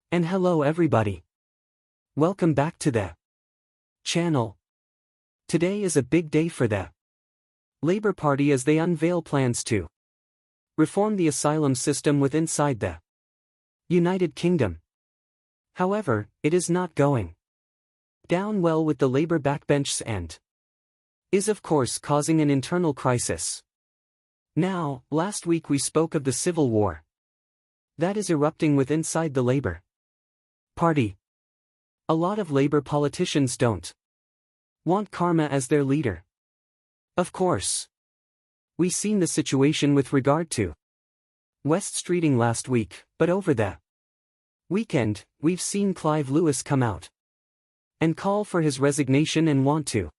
And hello everybody. Welcome back to the channel. Today is a big day for the Labour Party as they unveil plans to reform the asylum system inside the United Kingdom. However, it is not going down well with the Labour backbench and is of course causing an internal crisis. Now, last week we spoke of the civil war that is erupting inside the Labour Party. A lot of Labour politicians don't want Starmer as their leader. Of course. We seen the situation with regard to West Streeting last week, but over the weekend, we've seen Clive Lewis come out and call for his resignation and want to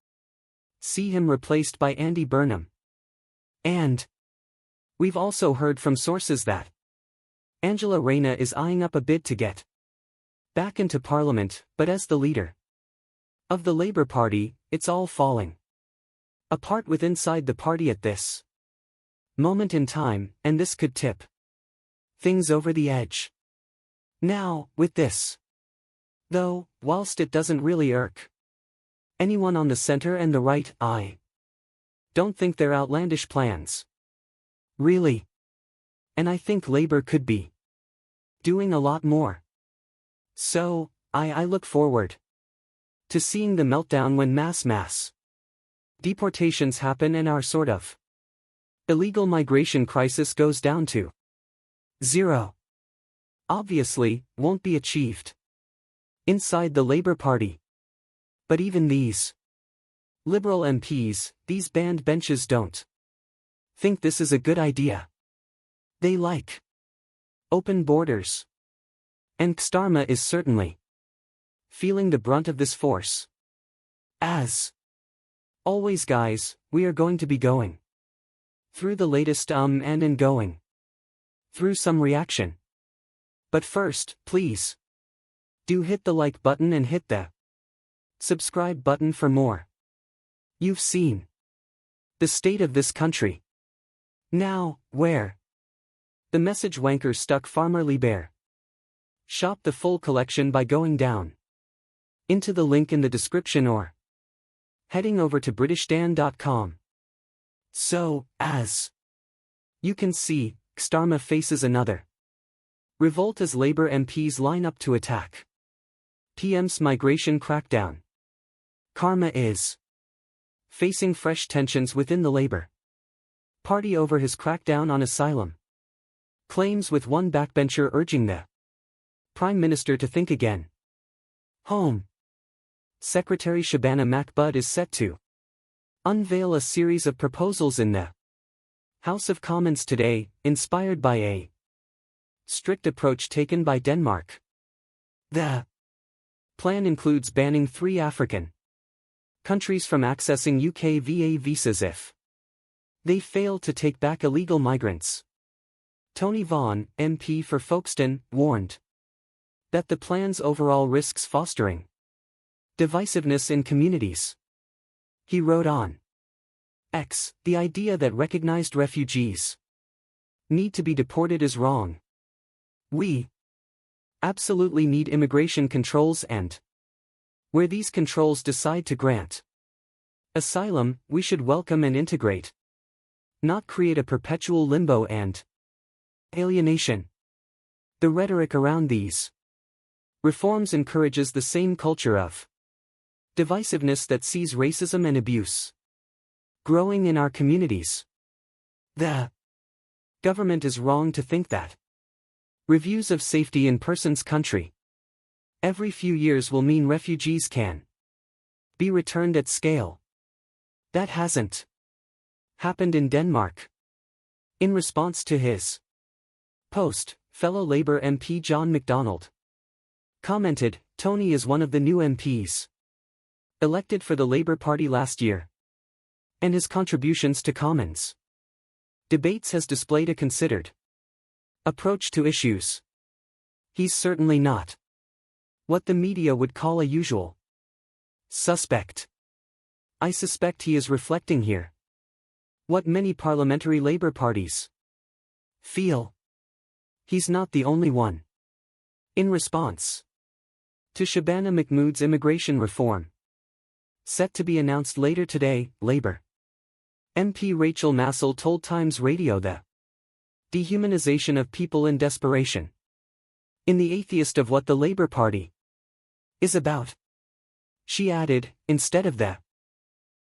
see him replaced by Andy Burnham. And we've also heard from sources that Rayner is eyeing up a bid to get back into Parliament, but as the leader of the Labour Party, it's all falling apart inside the party at this moment in time, and this could tip things over the edge. Now, with this, though, whilst it doesn't really irk anyone on the centre and the right, I don't think they're outlandish plans. Really. And I think Labour could be doing a lot more. So, I look forward to seeing the meltdown when mass deportations happen and our sort of illegal migration crisis goes down to zero. Obviously, won't be achieved inside the Labour Party. But even these Liberal MPs, these banned benches don't think this is a good idea. They like open borders. And Starmer is certainly feeling the brunt of this force. As always guys, we are going to be going through the latest and going through some reaction. But first, please do hit the like button and hit the subscribe button for more. You've seen the state of this country now, where the message wanker stuck Farmer Liebherr. Shop the full collection by going down into the link in the description or heading over to britishdan.com. So, as you can see, Starmer faces another revolt as Labour MPs line up to attack PM's migration crackdown. Starmer is facing fresh tensions within the Labour Party over his crackdown on asylum claims, with one backbencher urging the Prime Minister to think again. Home Secretary Shabana Mahmood is set to unveil a series of proposals in the House of Commons today, inspired by a strict approach taken by Denmark. The plan includes banning 3 African countries from accessing UK visas if they fail to take back illegal migrants. Tony Vaughan, MP for Folkestone, warned that the plan's overall risks fostering divisiveness in communities. He wrote on X, "The idea that recognized refugees need to be deported is wrong. We absolutely need immigration controls, and where these controls decide to grant asylum, we should welcome and integrate, not create a perpetual limbo and alienation." The rhetoric around these reforms encourages the same culture of divisiveness that sees racism and abuse growing in our communities. The government is wrong to think that reviews of safety in persons' country every few years will mean refugees can be returned at scale. That hasn't happened in Denmark. In response to his post, fellow Labour MP John MacDonald commented, "Tony is one of the new MPs elected for the Labour Party last year, and his contributions to Commons debates has displayed a considered approach to issues. He's certainly not what the media would call a usual suspect. I suspect he is reflecting here what many parliamentary Labour parties feel. He's not the only one. In response to Shabana Mahmood's immigration reform, set to be announced later today, Labour MP Rachel Massell told Times Radio the dehumanization of people in desperation in the atheist of what the Labour Party is about. She added, instead of the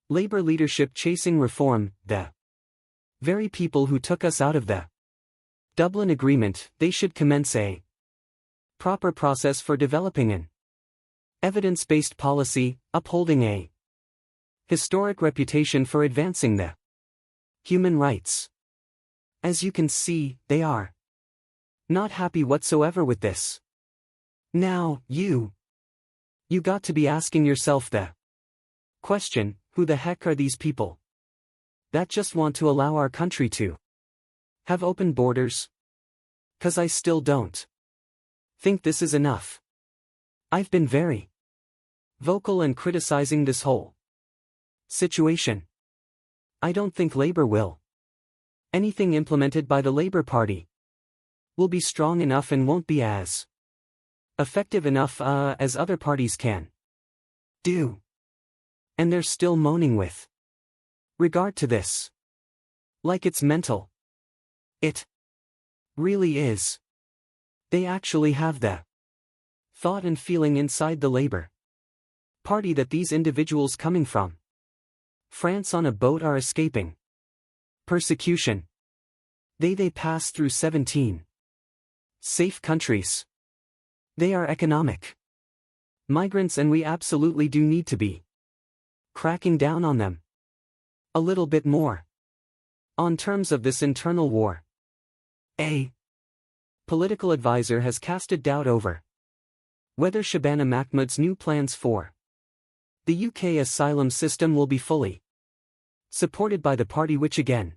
Labour leadership chasing reform, the very people who took us out of the Dublin Agreement, they should commence a proper process for developing an evidence-based policy, upholding a historic reputation for advancing the human rights. As you can see, they are not happy whatsoever with this. Now, you got to be asking yourself the question, who the heck are these people that just want to allow our country to have open borders? 'Cause I still don't think this is enough. I've been very vocal in criticizing this whole situation. I don't think Labour will. Anything implemented by the Labour Party will be strong enough and won't be as effective enough as other parties can do. And they're still moaning with regard to this. Like it's mental. It really is. They actually have the thought and feeling inside the Labour Party that these individuals coming from France on a boat are escaping persecution. They pass through 17 safe countries. They are economic migrants, and we absolutely do need to be cracking down on them a little bit more on terms of this internal war. A political advisor has casted doubt over whether Shabana Mahmood's new plans for the UK asylum system will be fully supported by the party, which again,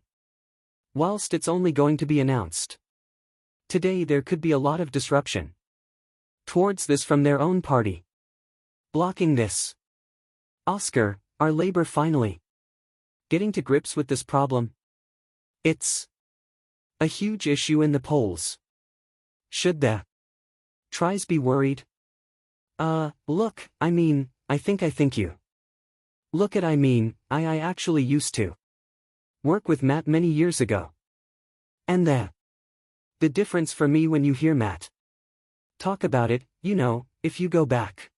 whilst it's only going to be announced today, there could be a lot of disruption towards this from their own party blocking this. Oscar, are Labour finally getting to grips with this problem? It's a huge issue in the polls. Should the tries be worried? Look, I think you. Look at I actually used to work with Matt many years ago. And the difference for me when you hear Matt talk about it, if you go back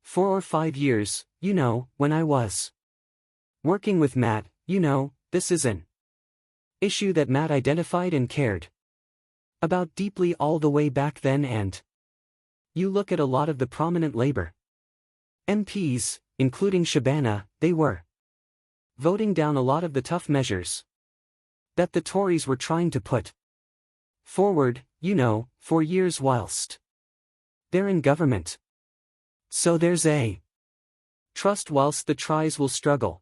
4 or 5 years, when I was working with Matt, this is an issue that Matt identified and cared about deeply all the way back then. And you look at a lot of the prominent Labour MPs, including Shabana, they were voting down a lot of the tough measures that the Tories were trying to put forward, for years whilst they're in government. So there's a trust, whilst the Tries will struggle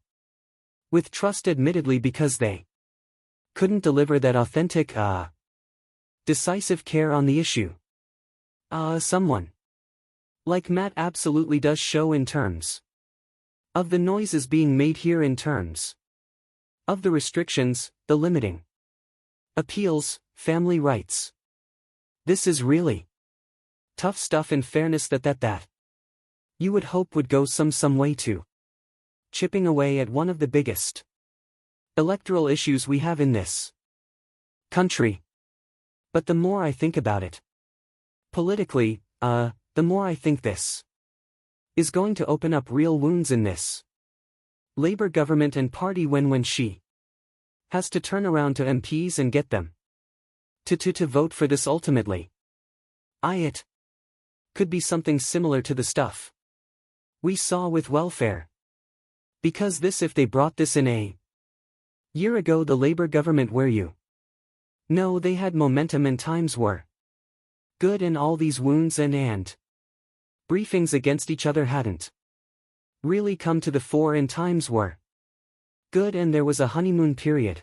with trust, admittedly, because they couldn't deliver that authentic, decisive care on the issue. Someone like Matt absolutely does show in terms of the noises being made here, in terms of the restrictions, the limiting appeals, family rights. This is really tough stuff, in fairness, that you would hope would go some way to chipping away at one of the biggest electoral issues we have in this country. But the more I think about it politically, the more I think this is going to open up real wounds in this Labour government and party when she has to turn around to MPs and get them to vote for this ultimately. It could be something similar to the stuff we saw with welfare. Because if they brought this in a year ago, the Labour government, where they had momentum and times were good, and all these wounds and briefings against each other hadn't really come to the fore, and times were good, and there was a honeymoon period,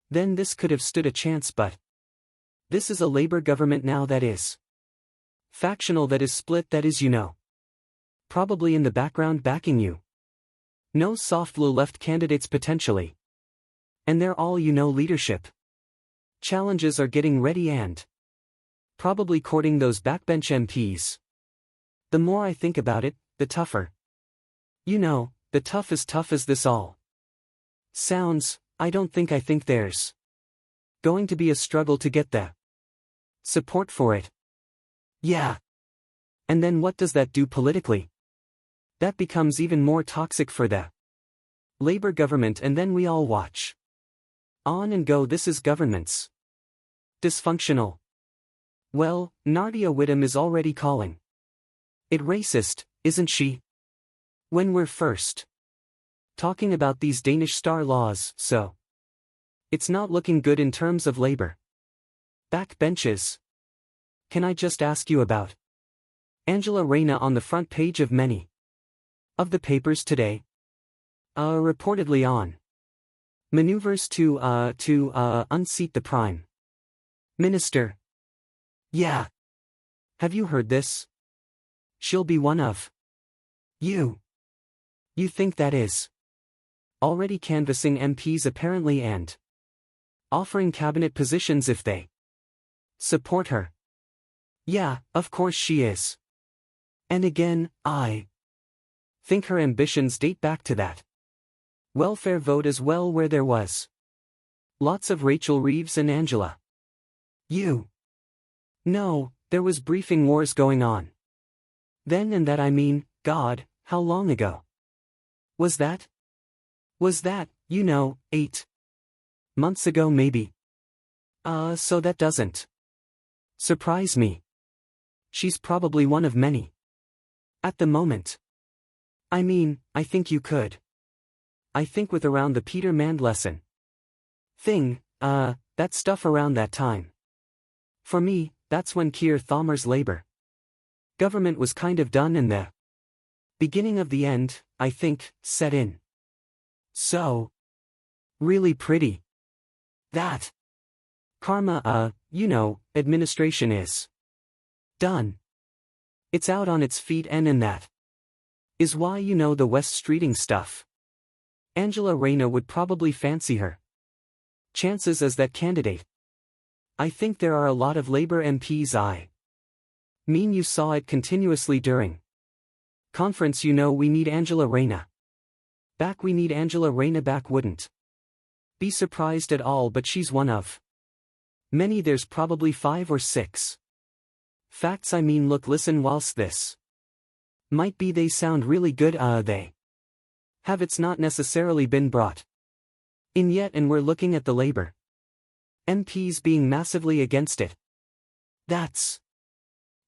then this could have stood a chance. But this is a Labour government now that is factional, that is split, that is, probably in the background backing no soft blue left candidates potentially. And they're all leadership challenges are getting ready, and Probably courting those backbench MPs. The more I think about it, the tougher. You know, the tough as this all sounds. I don't think there's going to be a struggle to get the support for it. Yeah. And then what does that do politically? That becomes even more toxic for the Labour government, and then we all watch on and go, this is government's dysfunctional. Well, Nadia Whittome is already calling it racist, isn't she? When we're first talking about these Danish star laws, so it's not looking good in terms of Labour backbenches. Can I just ask you about Angela Rayner on the front page of many of the papers today? Reportedly on maneuvers to unseat the Prime Minister. Yeah. Have you heard this? She'll be one of you. You think that is already canvassing MPs apparently, and offering cabinet positions if they support her. Yeah, of course she is. And again, I think her ambitions date back to that welfare vote as well, where there was lots of Rachel Reeves and Angela. You know, there was briefing wars going on then, and that, I mean, God, how long ago was that? Was that, 8 months ago maybe? So that doesn't surprise me. She's probably one of many at the moment. I mean, I think you could. I think with around the Peter Mandlesson thing, that stuff around that time. For me, that's when Keir Starmer's Labour government was kind of done and the beginning of the end, I think, set in. So really pretty that karma, administration is done. It's out on its feet, and that is why the West Streeting stuff. Angela Rayner would probably fancy her chances as that candidate. I think there are a lot of Labour MPs. I mean, you saw it continuously during conference. We need Angela Rayner back. We need Angela Rayner back. Wouldn't be surprised at all, but she's one of many. There's probably 5 or 6 facts. I mean, look, listen, whilst this might be, they sound really good, they have it's not necessarily been brought in yet, and we're looking at the Labour MPs being massively against it. That's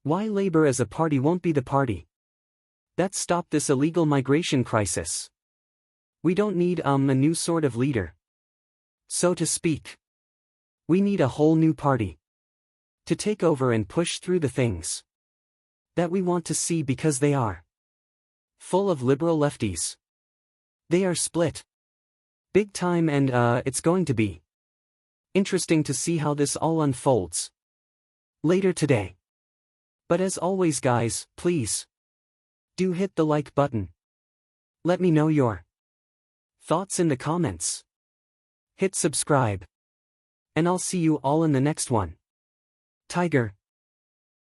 why Labour as a party won't be the party that stopped this illegal migration crisis. We don't need a new sort of leader, so to speak. We need a whole new party to take over and push through the things that we want to see, because they are full of liberal lefties. They are split big time, and it's going to be interesting to see how this all unfolds later today. But as always, guys, please do hit the like button. Let me know your thoughts in the comments. Hit subscribe. And I'll see you all in the next one. Tiger.